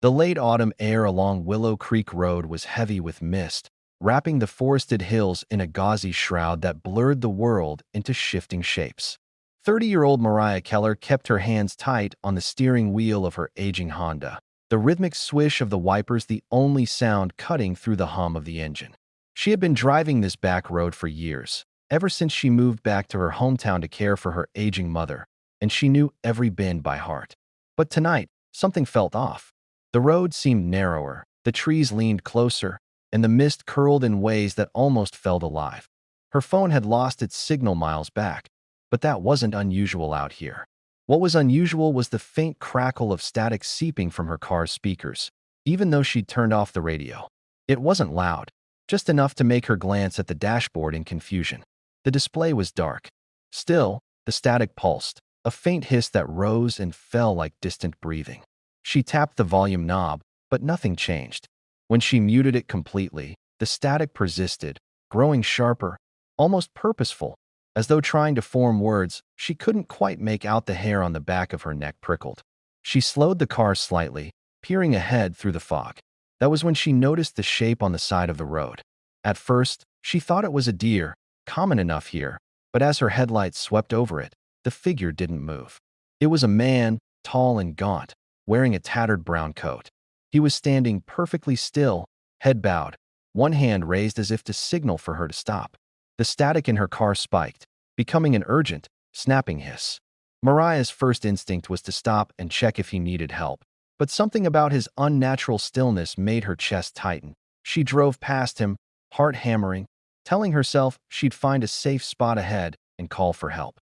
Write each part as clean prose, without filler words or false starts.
The late autumn air along Willow Creek Road was heavy with mist, wrapping the forested hills in a gauzy shroud that blurred the world into shifting shapes. 30-year-old Mariah Keller kept her hands tight on the steering wheel of her aging Honda, the rhythmic swish of the wipers the only sound cutting through the hum of the engine. She had been driving this back road for years, ever since she moved back to her hometown to care for her aging mother, and she knew every bend by heart. But tonight, something felt off. The road seemed narrower, the trees leaned closer, and the mist curled in ways that almost felt alive. Her phone had lost its signal miles back, but that wasn't unusual out here. What was unusual was the faint crackle of static seeping from her car's speakers, even though she'd turned off the radio. It wasn't loud, just enough to make her glance at the dashboard in confusion. The display was dark. Still, the static pulsed, a faint hiss that rose and fell like distant breathing. She tapped the volume knob, but nothing changed. When she muted it completely, the static persisted, growing sharper, almost purposeful. As though trying to form words, she couldn't quite make out the hair on the back of her neck prickled. She slowed the car slightly, peering ahead through the fog. That was when she noticed the shape on the side of the road. At first, she thought it was a deer, common enough here, but as her headlights swept over it, the figure didn't move. It was a man, tall and gaunt, wearing a tattered brown coat. He was standing perfectly still, head bowed, one hand raised as if to signal for her to stop. The static in her car spiked, becoming an urgent, snapping hiss. Mariah's first instinct was to stop and check if he needed help, but something about his unnatural stillness made her chest tighten. She drove past him, heart hammering, telling herself she'd find a safe spot ahead and call for help,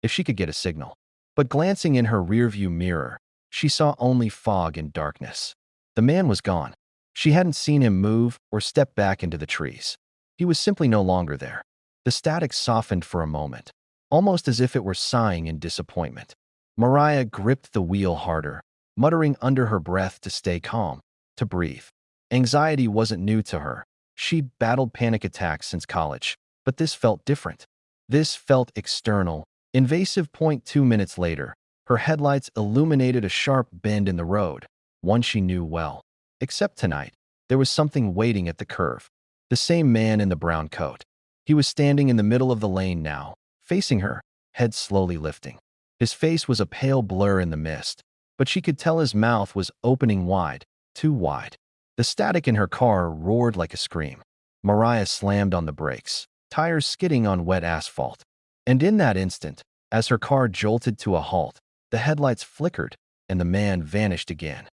if she could get a signal. But glancing in her rearview mirror, she saw only fog and darkness. The man was gone. She hadn't seen him move or step back into the trees. He was simply no longer there. The static softened for a moment, almost as if it were sighing in disappointment. Mariah gripped the wheel harder, muttering under her breath to stay calm, to breathe. Anxiety wasn't new to her. She'd battled panic attacks since college, but this felt different. This felt external, invasive. 2 minutes later, her headlights illuminated a sharp bend in the road, one she knew well. Except tonight, there was something waiting at the curve. The same man in the brown coat. He was standing in the middle of the lane now, facing her, head slowly lifting. His face was a pale blur in the mist, but she could tell his mouth was opening wide, too wide. The static in her car roared like a scream. Mariah slammed on the brakes, tires skidding on wet asphalt. And in that instant, as her car jolted to a halt, the headlights flickered, and the man vanished again.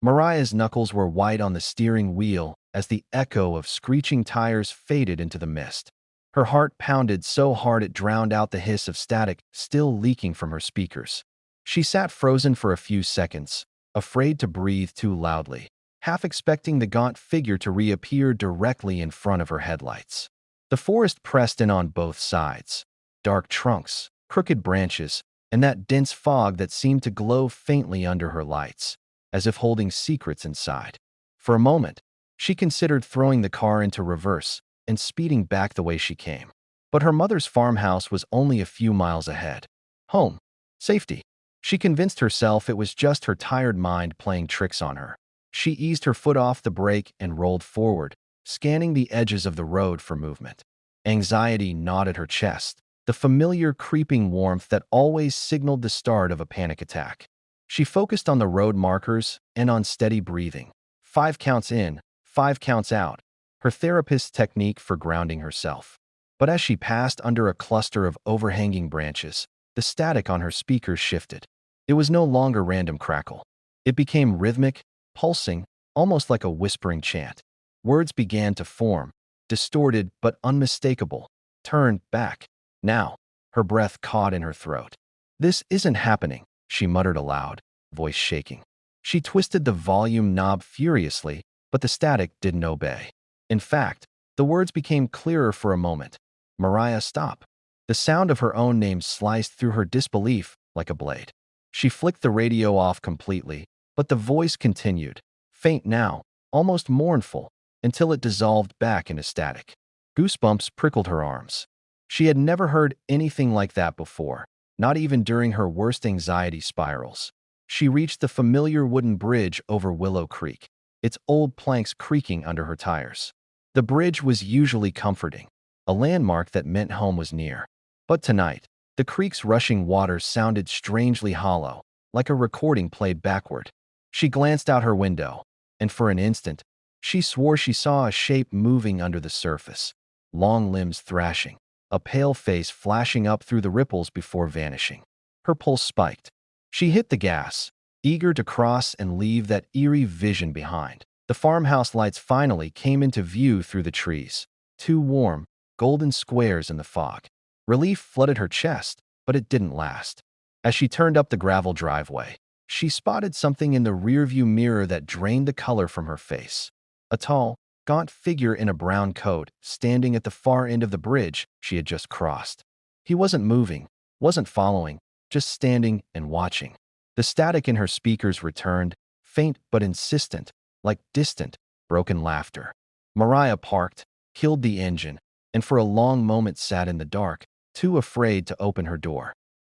Mariah's knuckles were white on the steering wheel as the echo of screeching tires faded into the mist. Her heart pounded so hard it drowned out the hiss of static still leaking from her speakers. She sat frozen for a few seconds, afraid to breathe too loudly, half expecting the gaunt figure to reappear directly in front of her headlights. The forest pressed in on both sides. Dark trunks, crooked branches, and that dense fog that seemed to glow faintly under her lights, as if holding secrets inside. For a moment, she considered throwing the car into reverse and speeding back the way she came. But her mother's farmhouse was only a few miles ahead. Home. Safety. She convinced herself it was just her tired mind playing tricks on her. She eased her foot off the brake and rolled forward, scanning the edges of the road for movement. Anxiety gnawed at her chest, the familiar creeping warmth that always signaled the start of a panic attack. She focused on the road markers and on steady breathing. 5 counts in, 5 counts out, her therapist's technique for grounding herself. But as she passed under a cluster of overhanging branches, the static on her speakers shifted. It was no longer random crackle. It became rhythmic, pulsing, almost like a whispering chant. Words began to form, distorted but unmistakable. Turn back. Now. Her breath caught in her throat. This isn't happening, she muttered aloud, voice shaking. She twisted the volume knob furiously, but the static didn't obey. In fact, the words became clearer for a moment. Mariah, stop. The sound of her own name sliced through her disbelief like a blade. She flicked the radio off completely, but the voice continued, faint now, almost mournful, until it dissolved back into static. Goosebumps prickled her arms. She had never heard anything like that before, not even during her worst anxiety spirals. She reached the familiar wooden bridge over Willow Creek, its old planks creaking under her tires. The bridge was usually comforting, a landmark that meant home was near. But tonight, the creek's rushing waters sounded strangely hollow, like a recording played backward. She glanced out her window, and for an instant, she swore she saw a shape moving under the surface, long limbs thrashing, a pale face flashing up through the ripples before vanishing. Her pulse spiked. She hit the gas, eager to cross and leave that eerie vision behind. The farmhouse lights finally came into view through the trees, two warm, golden squares in the fog. Relief flooded her chest, but it didn't last. As she turned up the gravel driveway, she spotted something in the rearview mirror that drained the color from her face. A tall, gaunt figure in a brown coat, standing at the far end of the bridge she had just crossed. He wasn't moving, wasn't following, just standing and watching. The static in her speakers returned, faint but insistent, like distant, broken laughter. Mariah parked, killed the engine, and for a long moment sat in the dark, too afraid to open her door.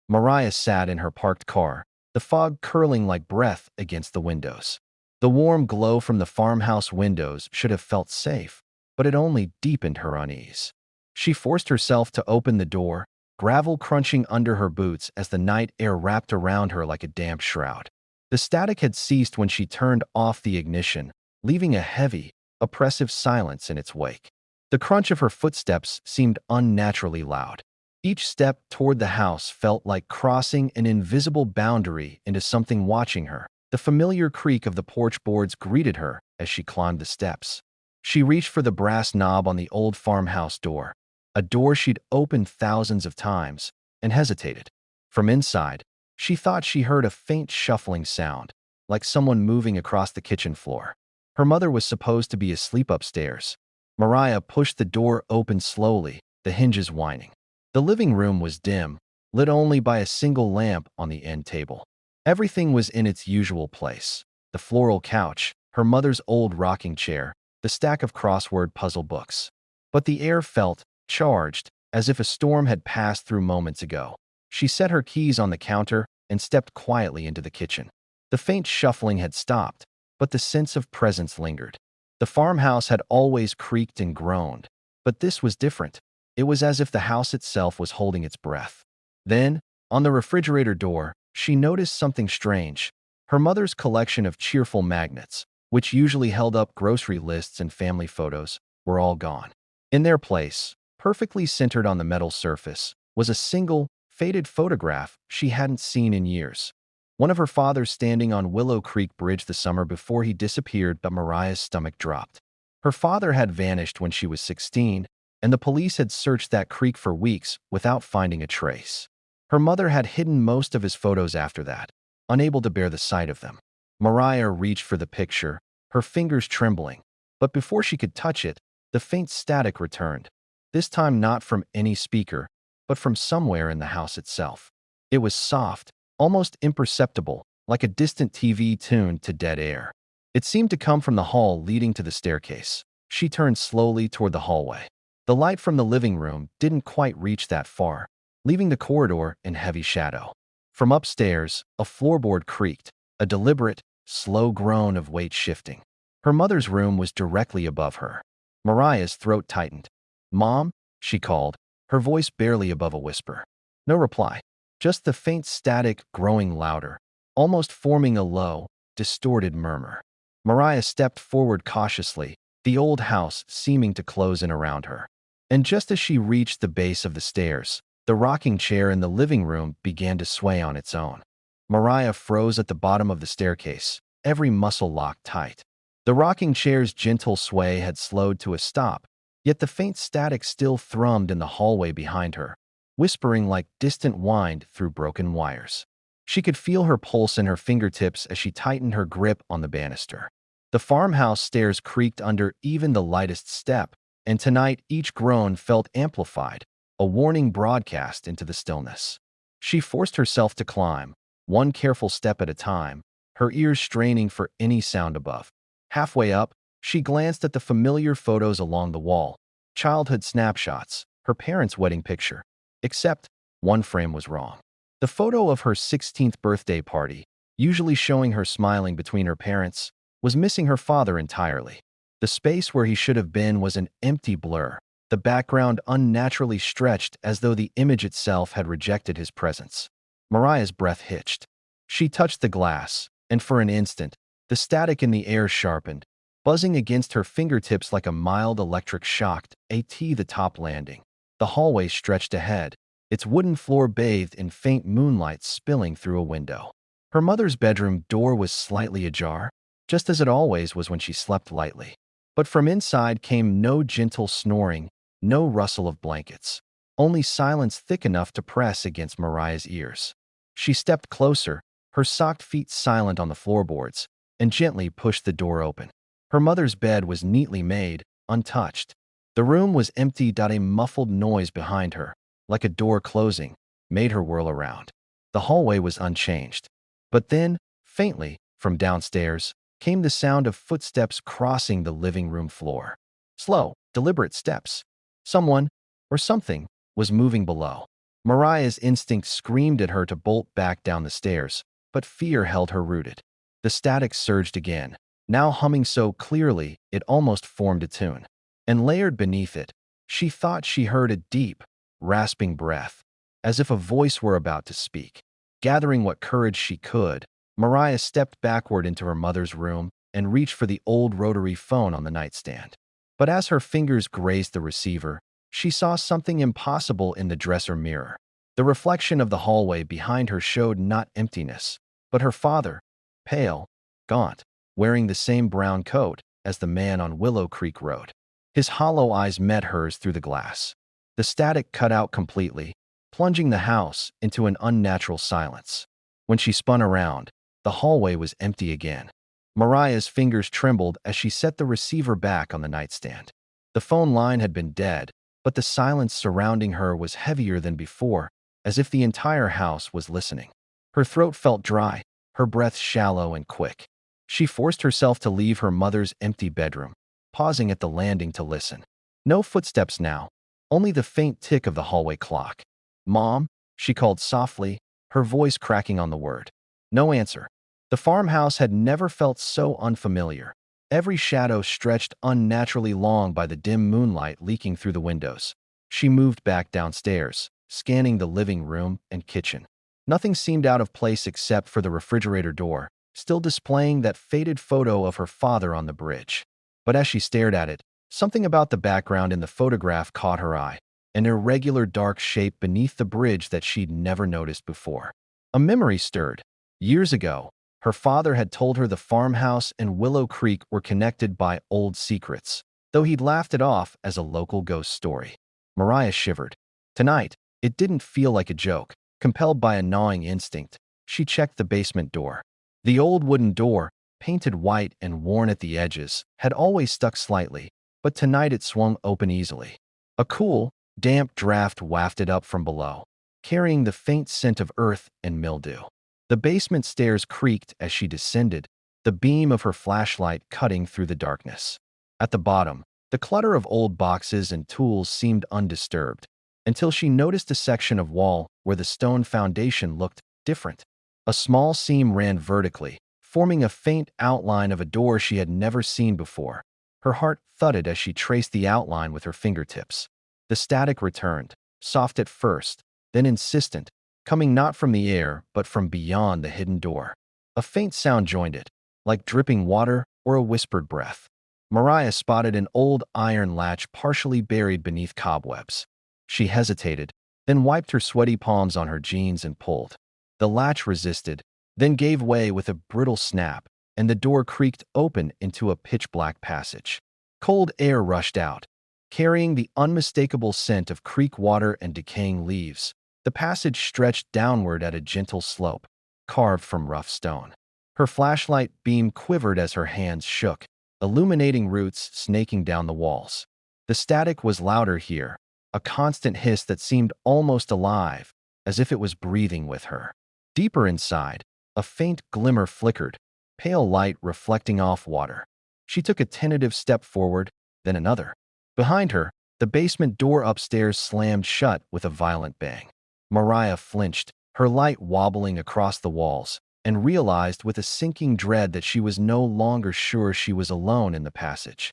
Mariah sat in her parked car, the fog curling like breath against the windows. The warm glow from the farmhouse windows should have felt safe, but it only deepened her unease. She forced herself to open the door, gravel crunching under her boots as the night air wrapped around her like a damp shroud. The static had ceased when she turned off the ignition, leaving a heavy, oppressive silence in its wake. The crunch of her footsteps seemed unnaturally loud. Each step toward the house felt like crossing an invisible boundary into something watching her. The familiar creak of the porch boards greeted her as she climbed the steps. She reached for the brass knob on the old farmhouse door, a door she'd opened thousands of times, and hesitated. From inside, she thought she heard a faint shuffling sound, like someone moving across the kitchen floor. Her mother was supposed to be asleep upstairs. Mariah pushed the door open slowly, the hinges whining. The living room was dim, lit only by a single lamp on the end table. Everything was in its usual place: the floral couch, her mother's old rocking chair, the stack of crossword puzzle books. But the air felt charged, as if a storm had passed through moments ago. She set her keys on the counter and stepped quietly into the kitchen. The faint shuffling had stopped, but the sense of presence lingered. The farmhouse had always creaked and groaned, but this was different. It was as if the house itself was holding its breath. Then, on the refrigerator door, she noticed something strange. Her mother's collection of cheerful magnets, which usually held up grocery lists and family photos, were all gone. In their place, perfectly centered on the metal surface, was a single, faded photograph she hadn't seen in years. One of her father's standing on Willow Creek Bridge the summer before he disappeared, but Mariah's stomach dropped. Her father had vanished when she was 16, and the police had searched that creek for weeks without finding a trace. Her mother had hidden most of his photos after that, unable to bear the sight of them. Mariah reached for the picture, her fingers trembling, but before she could touch it, the faint static returned, this time not from any speaker, but from somewhere in the house itself. It was soft, almost imperceptible, like a distant TV tuned to dead air. It seemed to come from the hall leading to the staircase. She turned slowly toward the hallway. The light from the living room didn't quite reach that far, leaving the corridor in heavy shadow. From upstairs, a floorboard creaked, a deliberate, slow groan of weight shifting. Her mother's room was directly above her. Mariah's throat tightened. "Mom?" she called, her voice barely above a whisper. No reply, just the faint static growing louder, almost forming a low, distorted murmur. Mariah stepped forward cautiously, the old house seeming to close in around her. And just as she reached the base of the stairs, the rocking chair in the living room began to sway on its own. Mariah froze at the bottom of the staircase, every muscle locked tight. The rocking chair's gentle sway had slowed to a stop, yet the faint static still thrummed in the hallway behind her, whispering like distant wind through broken wires. She could feel her pulse in her fingertips as she tightened her grip on the banister. The farmhouse stairs creaked under even the lightest step, and tonight each groan felt amplified, a warning broadcast into the stillness. She forced herself to climb, one careful step at a time, her ears straining for any sound above. Halfway up, she glanced at the familiar photos along the wall, childhood snapshots, her parents' wedding picture. Except, one frame was wrong. The photo of her 16th birthday party, usually showing her smiling between her parents, was missing her father entirely. The space where he should have been was an empty blur, the background unnaturally stretched as though the image itself had rejected his presence. Mariah's breath hitched. She touched the glass, and for an instant, the static in the air sharpened, buzzing against her fingertips like a mild electric shock at the top landing. The hallway stretched ahead, its wooden floor bathed in faint moonlight spilling through a window. Her mother's bedroom door was slightly ajar, just as it always was when she slept lightly. But from inside came no gentle snoring, no rustle of blankets, only silence thick enough to press against Mariah's ears. She stepped closer, her socked feet silent on the floorboards, and gently pushed the door open. Her mother's bed was neatly made, untouched. The room was empty. A muffled noise behind her, like a door closing, made her whirl around. The hallway was unchanged. But then, faintly, from downstairs, came the sound of footsteps crossing the living room floor. Slow, deliberate steps. Someone, or something, was moving below. Mariah's instinct screamed at her to bolt back down the stairs, but fear held her rooted. The static surged again, now humming so clearly it almost formed a tune. And layered beneath it, she thought she heard a deep, rasping breath, as if a voice were about to speak. Gathering what courage she could, Mariah stepped backward into her mother's room and reached for the old rotary phone on the nightstand. But as her fingers grazed the receiver, she saw something impossible in the dresser mirror. The reflection of the hallway behind her showed not emptiness, but her father, pale, gaunt, wearing the same brown coat as the man on Willow Creek Road. His hollow eyes met hers through the glass. The static cut out completely, plunging the house into an unnatural silence. When she spun around, the hallway was empty again. Mariah's fingers trembled as she set the receiver back on the nightstand. The phone line had been dead, but the silence surrounding her was heavier than before, as if the entire house was listening. Her throat felt dry, her breath shallow and quick. She forced herself to leave her mother's empty bedroom, pausing at the landing to listen. No footsteps now, only the faint tick of the hallway clock. "Mom," she called softly, her voice cracking on the word. No answer. The farmhouse had never felt so unfamiliar. Every shadow stretched unnaturally long by the dim moonlight leaking through the windows. She moved back downstairs, scanning the living room and kitchen. Nothing seemed out of place except for the refrigerator door, still displaying that faded photo of her father on the bridge. But as she stared at it, something about the background in the photograph caught her eye, an irregular dark shape beneath the bridge that she'd never noticed before. A memory stirred. Years ago, her father had told her the farmhouse and Willow Creek were connected by old secrets, though he'd laughed it off as a local ghost story. Mariah shivered. Tonight, it didn't feel like a joke. Compelled by a gnawing instinct, she checked the basement door. The old wooden door, painted white and worn at the edges, had always stuck slightly, but tonight it swung open easily. A cool, damp draft wafted up from below, carrying the faint scent of earth and mildew. The basement stairs creaked as she descended, the beam of her flashlight cutting through the darkness. At the bottom, the clutter of old boxes and tools seemed undisturbed, until she noticed a section of wall where the stone foundation looked different. A small seam ran vertically, forming a faint outline of a door she had never seen before. Her heart thudded as she traced the outline with her fingertips. The static returned, soft at first, then insistent, coming not from the air but from beyond the hidden door. A faint sound joined it, like dripping water or a whispered breath. Mariah spotted an old iron latch partially buried beneath cobwebs. She hesitated, then wiped her sweaty palms on her jeans and pulled. The latch resisted, then gave way with a brittle snap, and the door creaked open into a pitch-black passage. Cold air rushed out, carrying the unmistakable scent of creek water and decaying leaves. The passage stretched downward at a gentle slope, carved from rough stone. Her flashlight beam quivered as her hands shook, illuminating roots snaking down the walls. The static was louder here, a constant hiss that seemed almost alive, as if it was breathing with her. Deeper inside, a faint glimmer flickered, pale light reflecting off water. She took a tentative step forward, then another. Behind her, the basement door upstairs slammed shut with a violent bang. Mariah flinched, her light wobbling across the walls, and realized with a sinking dread that she was no longer sure she was alone in the passage.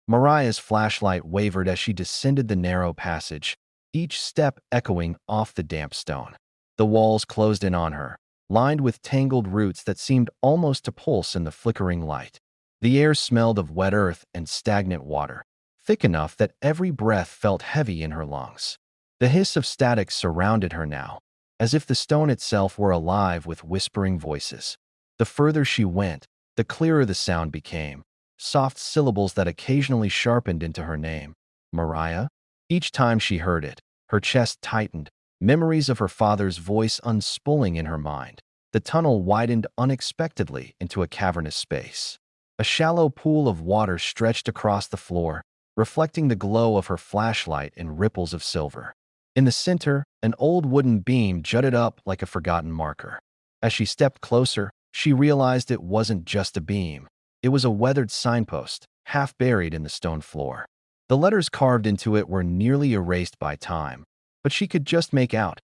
Mariah's flashlight wavered as she descended the narrow passage, each step echoing off the damp stone. The walls closed in on her, lined with tangled roots that seemed almost to pulse in the flickering light. The air smelled of wet earth and stagnant water, thick enough that every breath felt heavy in her lungs. The hiss of static surrounded her now, as if the stone itself were alive with whispering voices. The further she went, the clearer the sound became, soft syllables that occasionally sharpened into her name, Mariah. Each time she heard it, her chest tightened, memories of her father's voice unspooling in her mind. The tunnel widened unexpectedly into a cavernous space. A shallow pool of water stretched across the floor, reflecting the glow of her flashlight in ripples of silver. In the center, an old wooden beam jutted up like a forgotten marker. As she stepped closer, she realized it wasn't just a beam. It was a weathered signpost, half buried in the stone floor. The letters carved into it were nearly erased by time, but she could just make out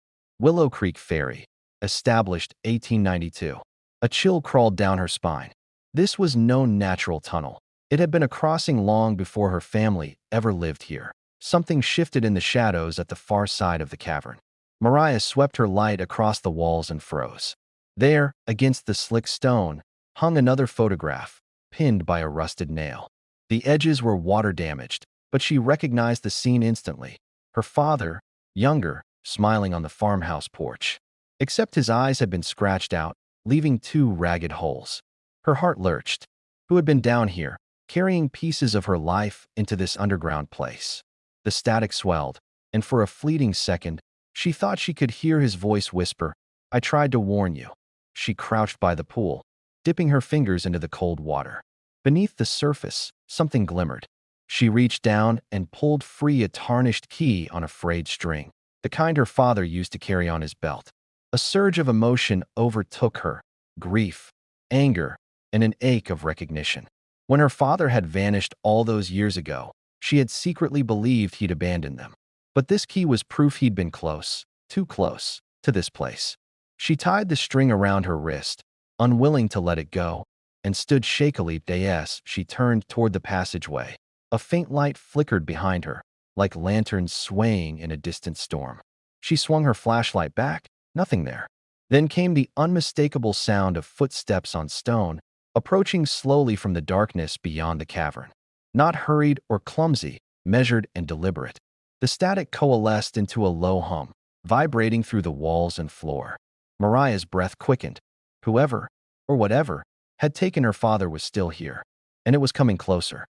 Willow Creek Ferry, established 1892. A chill crawled down her spine. This was no natural tunnel. It had been a crossing long before her family ever lived here. Something shifted in the shadows at the far side of the cavern. Mariah swept her light across the walls and froze. There, against the slick stone, hung another photograph, pinned by a rusted nail. The edges were water-damaged, but she recognized the scene instantly. Her father, younger, smiling on the farmhouse porch. Except his eyes had been scratched out, leaving two ragged holes. Her heart lurched. Who had been down here, carrying pieces of her life into this underground place? The static swelled, and for a fleeting second, she thought she could hear his voice whisper, "I tried to warn you." She crouched by the pool, dipping her fingers into the cold water. Beneath the surface, something glimmered. She reached down and pulled free a tarnished key on a frayed string, the kind her father used to carry on his belt. A surge of emotion overtook her, grief, anger, and an ache of recognition. When her father had vanished all those years ago, she had secretly believed he'd abandoned them. But this key was proof he'd been close, too close, to this place. She tied the string around her wrist, unwilling to let it go, and stood shakily as she turned toward the passageway. A faint light flickered behind her, like lanterns swaying in a distant storm. She swung her flashlight back, nothing there. Then came the unmistakable sound of footsteps on stone, approaching slowly from the darkness beyond the cavern. Not hurried or clumsy, measured and deliberate. The static coalesced into a low hum, vibrating through the walls and floor. Mariah's breath quickened. Whoever, or whatever, had taken her father was still here, and it was coming closer.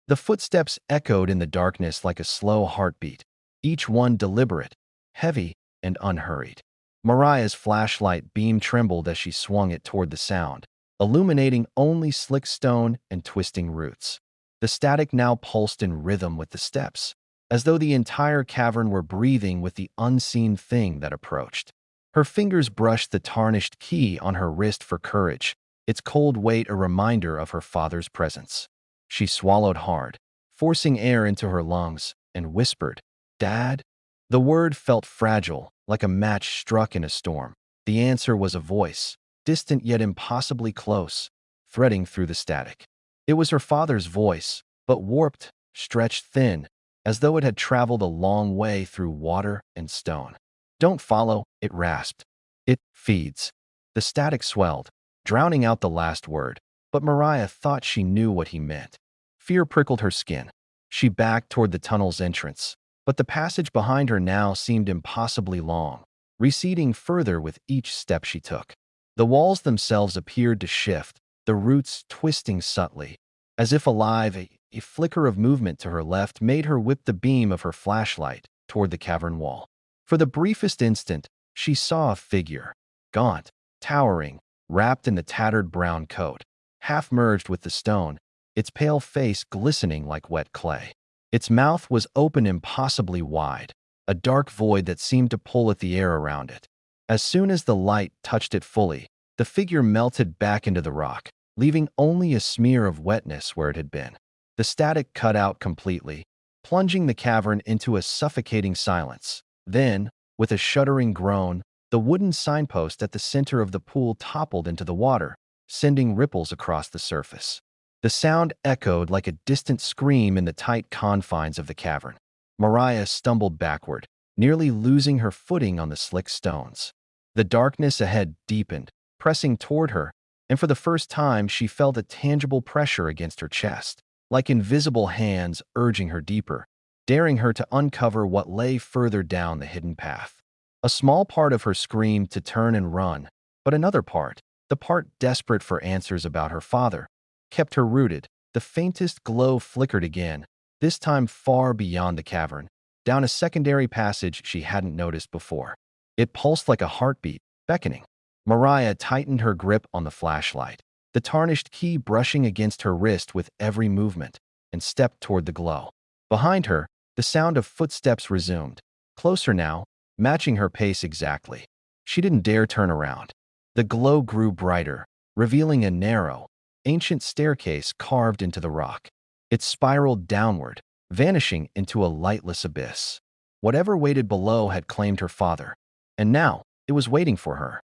The footsteps echoed in the darkness like a slow heartbeat, each one deliberate, heavy, and unhurried. Mariah's flashlight beam trembled as she swung it toward the sound, illuminating only slick stone and twisting roots. The static now pulsed in rhythm with the steps, as though the entire cavern were breathing with the unseen thing that approached. Her fingers brushed the tarnished key on her wrist for courage, its cold weight a reminder of her father's presence. She swallowed hard, forcing air into her lungs, and whispered, "Dad?" The word felt fragile, like a match struck in a storm. The answer was a voice, distant yet impossibly close, threading through the static. It was her father's voice, but warped, stretched thin, as though it had traveled a long way through water and stone. "Don't follow," it rasped. "It feeds." The static swelled, drowning out the last word, but Mariah thought she knew what he meant. Fear prickled her skin. She backed toward the tunnel's entrance, but the passage behind her now seemed impossibly long, receding further with each step she took. The walls themselves appeared to shift, the roots twisting subtly. As if alive, a flicker of movement to her left made her whip the beam of her flashlight toward the cavern wall. For the briefest instant, she saw a figure, gaunt, towering, wrapped in the tattered brown coat, half merged with the stone, its pale face glistening like wet clay. Its mouth was open impossibly wide, a dark void that seemed to pull at the air around it. As soon as the light touched it fully, the figure melted back into the rock, leaving only a smear of wetness where it had been. The static cut out completely, plunging the cavern into a suffocating silence. Then, with a shuddering groan, The wooden signpost at the center of the pool toppled into the water, sending ripples across the surface. The sound echoed like a distant scream in the tight confines of the cavern. Mariah stumbled backward, nearly losing her footing on the slick stones. The darkness ahead deepened, pressing toward her, and for the first time she felt a tangible pressure against her chest, like invisible hands urging her deeper, daring her to uncover what lay further down the hidden path. A small part of her screamed to turn and run, but another part, the part desperate for answers about her father, kept her rooted. The faintest glow flickered again, this time far beyond the cavern, down a secondary passage she hadn't noticed before. It pulsed like a heartbeat, beckoning. Mariah tightened her grip on the flashlight, the tarnished key brushing against her wrist with every movement, and stepped toward the glow. Behind her, the sound of footsteps resumed, closer now, matching her pace exactly. She didn't dare turn around. The glow grew brighter, revealing a narrow, ancient staircase carved into the rock. It spiraled downward, vanishing into a lightless abyss. Whatever waited below had claimed her father, and now it was waiting for her.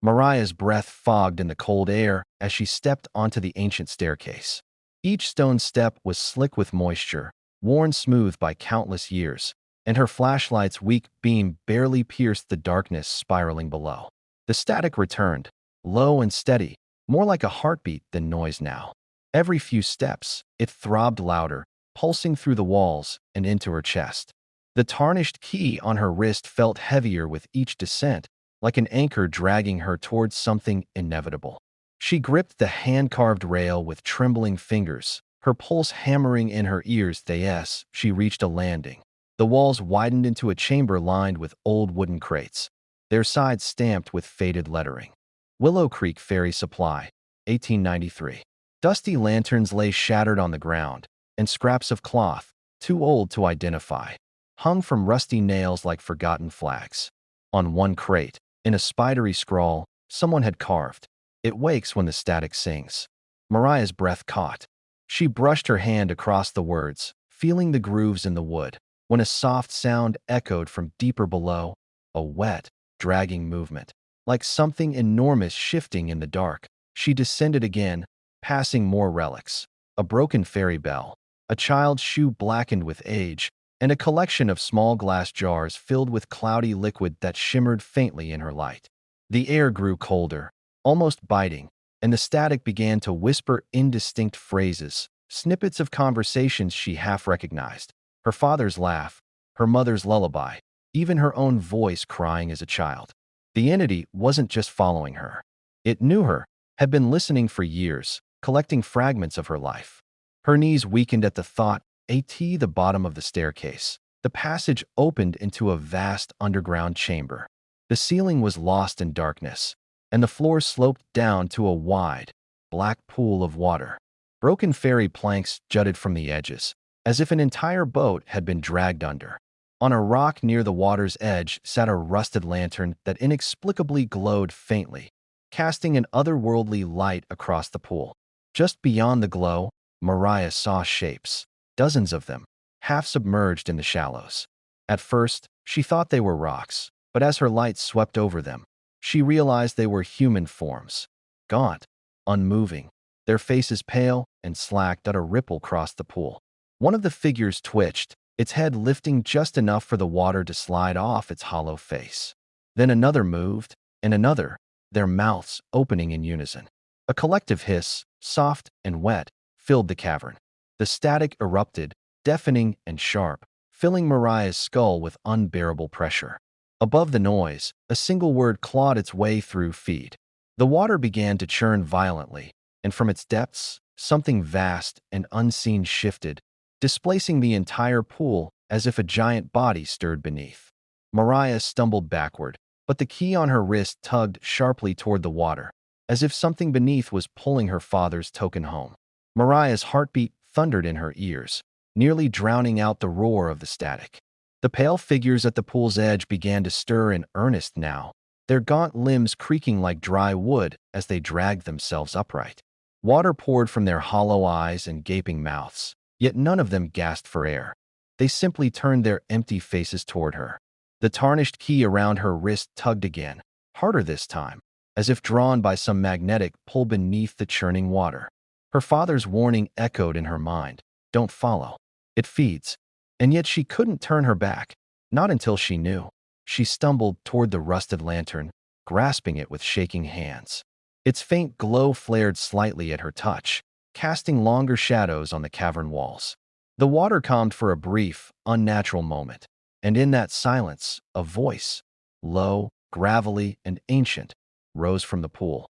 Mariah's breath fogged in the cold air as she stepped onto the ancient staircase. Each stone step was slick with moisture, worn smooth by countless years, and her flashlight's weak beam barely pierced the darkness spiraling below. The static returned, low and steady, more like a heartbeat than noise now. Every few steps, it throbbed louder, pulsing through the walls and into her chest. The tarnished key on her wrist felt heavier with each descent, like an anchor dragging her towards something inevitable. She gripped the hand-carved rail with trembling fingers, her pulse hammering in her ears as she reached a landing. The walls widened into a chamber lined with old wooden crates, their sides stamped with faded lettering. Willow Creek Ferry Supply, 1893. Dusty lanterns lay shattered on the ground, and scraps of cloth, too old to identify, hung from rusty nails like forgotten flags. On one crate, in a spidery scrawl, someone had carved, "It wakes when the static sings." Mariah's breath caught. She brushed her hand across the words, feeling the grooves in the wood, when a soft sound echoed from deeper below, a wet, dragging movement. Like something enormous shifting in the dark, she descended again, passing more relics. A broken ferry bell, a child's shoe blackened with age, and a collection of small glass jars filled with cloudy liquid that shimmered faintly in her light. The air grew colder, almost biting, and the static began to whisper indistinct phrases, snippets of conversations she half recognized. Her father's laugh, her mother's lullaby, even her own voice crying as a child. The entity wasn't just following her. It knew her, had been listening for years, collecting fragments of her life. Her knees weakened at the thought, the bottom of the staircase. The passage opened into a vast underground chamber. The ceiling was lost in darkness, and the floor sloped down to a wide, black pool of water. Broken ferry planks jutted from the edges, as if an entire boat had been dragged under. On a rock near the water's edge sat a rusted lantern that inexplicably glowed faintly, casting an otherworldly light across the pool. Just beyond the glow, Mariah saw shapes, dozens of them, half submerged in the shallows. At first, she thought they were rocks, but as her light swept over them, she realized they were human forms, gaunt, unmoving, their faces pale and slack that a ripple crossed the pool. One of the figures twitched, its head lifting just enough for the water to slide off its hollow face. Then another moved, and another, their mouths opening in unison. A collective hiss, soft and wet, filled the cavern. The static erupted, deafening and sharp, filling Mariah's skull with unbearable pressure. Above the noise, a single word clawed its way through feed. The water began to churn violently, and from its depths, something vast and unseen shifted, displacing the entire pool as if a giant body stirred beneath. Mariah stumbled backward, but the key on her wrist tugged sharply toward the water, as if something beneath was pulling her father's token home. Mariah's heartbeat thundered in her ears, nearly drowning out the roar of the static. The pale figures at the pool's edge began to stir in earnest now, their gaunt limbs creaking like dry wood as they dragged themselves upright. Water poured from their hollow eyes and gaping mouths, yet none of them gasped for air. They simply turned their empty faces toward her. The tarnished key around her wrist tugged again, harder this time, as if drawn by some magnetic pull beneath the churning water. Her father's warning echoed in her mind. Don't follow. It feeds. And yet she couldn't turn her back, not until she knew. She stumbled toward the rusted lantern, grasping it with shaking hands. Its faint glow flared slightly at her touch, casting longer shadows on the cavern walls. The water calmed for a brief, unnatural moment, and in that silence, a voice, low, gravelly, and ancient, rose from the pool.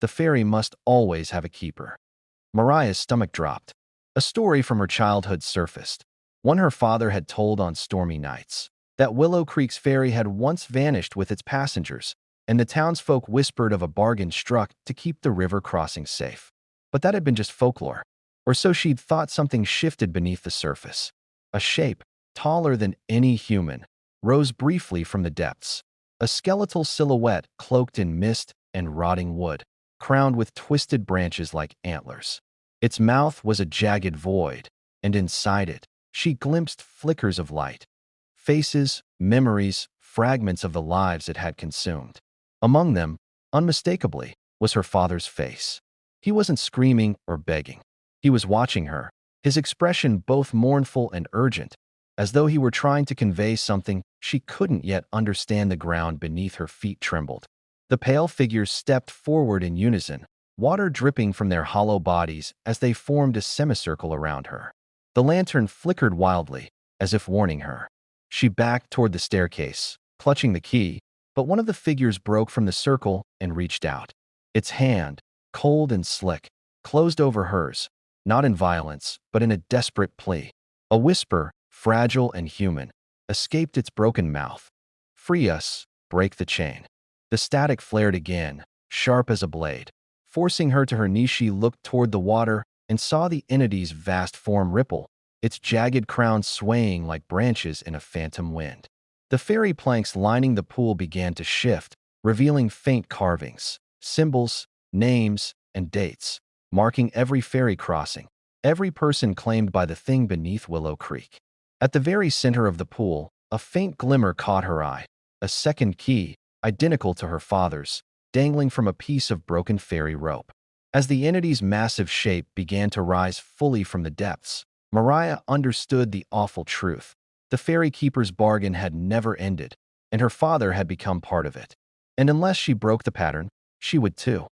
The fairy must always have a keeper. Mariah's stomach dropped. A story from her childhood surfaced, one her father had told on stormy nights. That Willow Creek's ferry had once vanished with its passengers, and the townsfolk whispered of a bargain struck to keep the river crossing safe. But that had been just folklore, or so she'd thought. Something shifted beneath the surface. A shape, taller than any human, rose briefly from the depths. A skeletal silhouette cloaked in mist and rotting wood, crowned with twisted branches like antlers. Its mouth was a jagged void, and inside it, she glimpsed flickers of light. Faces, memories, fragments of the lives it had consumed. Among them, unmistakably, was her father's face. He wasn't screaming or begging. He was watching her, his expression both mournful and urgent, as though he were trying to convey something she couldn't yet understand. The ground beneath her feet trembled. The pale figures stepped forward in unison, water dripping from their hollow bodies as they formed a semicircle around her. The lantern flickered wildly, as if warning her. She backed toward the staircase, clutching the key, but one of the figures broke from the circle and reached out. Its hand, cold and slick, closed over hers, not in violence, but in a desperate plea. A whisper, fragile and human, escaped its broken mouth. Free us, break the chain. The static flared again, sharp as a blade. Forcing her to her knees, she looked toward the water and saw the entity's vast form ripple, its jagged crown swaying like branches in a phantom wind. The fairy planks lining the pool began to shift, revealing faint carvings, symbols, names, and dates, marking every ferry crossing, every person claimed by the thing beneath Willow Creek. At the very center of the pool, a faint glimmer caught her eye, a second key, identical to her father's, dangling from a piece of broken ferry rope. As the entity's massive shape began to rise fully from the depths, Mariah understood the awful truth. The ferry keeper's bargain had never ended, and her father had become part of it. And unless she broke the pattern, she would too.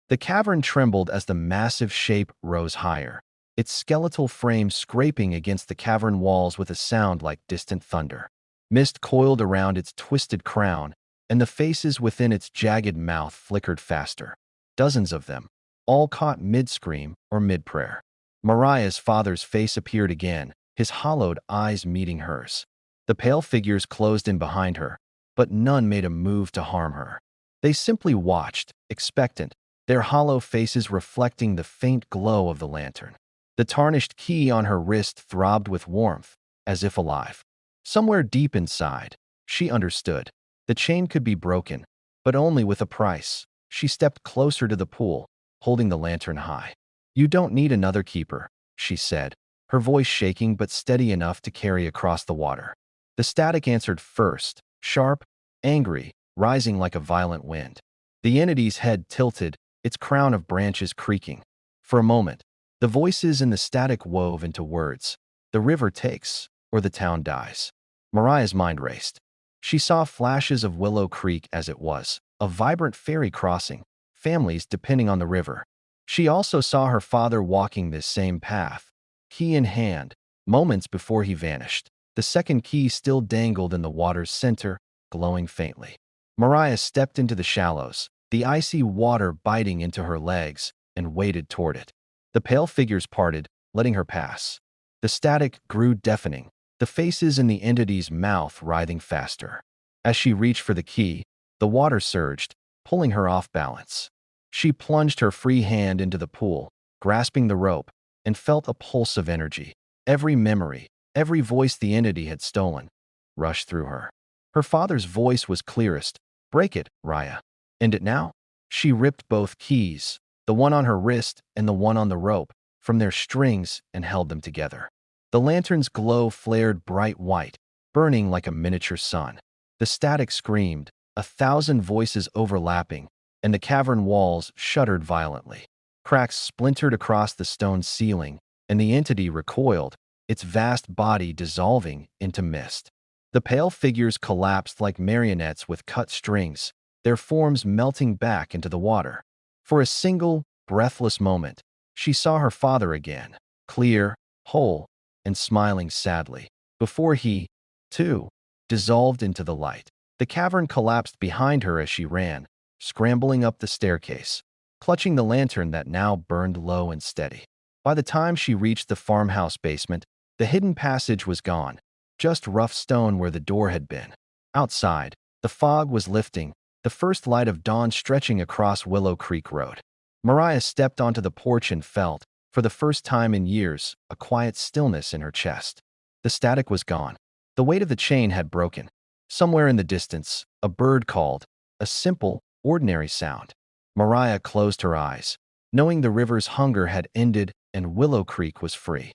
The cavern trembled as the massive shape rose higher, its skeletal frame scraping against the cavern walls with a sound like distant thunder. Mist coiled around its twisted crown, and the faces within its jagged mouth flickered faster. Dozens of them, all caught mid-scream or mid-prayer. Mariah's father's face appeared again, his hollowed eyes meeting hers. The pale figures closed in behind her, but none made a move to harm her. They simply watched, expectant, their hollow faces reflecting the faint glow of the lantern. The tarnished key on her wrist throbbed with warmth, as if alive. Somewhere deep inside, she understood. The chain could be broken, but only with a price. She stepped closer to the pool, holding the lantern high. "You don't need another keeper," she said, her voice shaking but steady enough to carry across the water. The static answered first, sharp, angry, rising like a violent wind. The entity's head tilted, its crown of branches creaking. For a moment, the voices in the static wove into words. The river takes, or the town dies. Mariah's mind raced. She saw flashes of Willow Creek as it was, a vibrant ferry crossing, families depending on the river. She also saw her father walking this same path, key in hand, moments before he vanished. The second key still dangled in the water's center, glowing faintly. Mariah stepped into the shallows, the icy water biting into her legs, and waded toward it. The pale figures parted, letting her pass. The static grew deafening, the faces in the entity's mouth writhing faster. As she reached for the key, the water surged, pulling her off balance. She plunged her free hand into the pool, grasping the rope, and felt a pulse of energy. Every memory, every voice the entity had stolen, rushed through her. Her father's voice was clearest. "Break it, Raya." "End it now?" She ripped both keys, the one on her wrist and the one on the rope, from their strings and held them together. The lantern's glow flared bright white, burning like a miniature sun. The static screamed, 1,000 voices overlapping, and the cavern walls shuddered violently. Cracks splintered across the stone ceiling, and the entity recoiled, its vast body dissolving into mist. The pale figures collapsed like marionettes with cut strings, their forms melting back into the water. For a single, breathless moment, she saw her father again, clear, whole, and smiling sadly, before he, too, dissolved into the light. The cavern collapsed behind her as she ran, scrambling up the staircase, clutching the lantern that now burned low and steady. By the time she reached the farmhouse basement, the hidden passage was gone, just rough stone where the door had been. Outside, the fog was lifting, the first light of dawn stretching across Willow Creek Road. Mariah stepped onto the porch and felt, for the first time in years, a quiet stillness in her chest. The static was gone. The weight of the chain had broken. Somewhere in the distance, a bird called, a simple, ordinary sound. Mariah closed her eyes, knowing the river's hunger had ended and Willow Creek was free.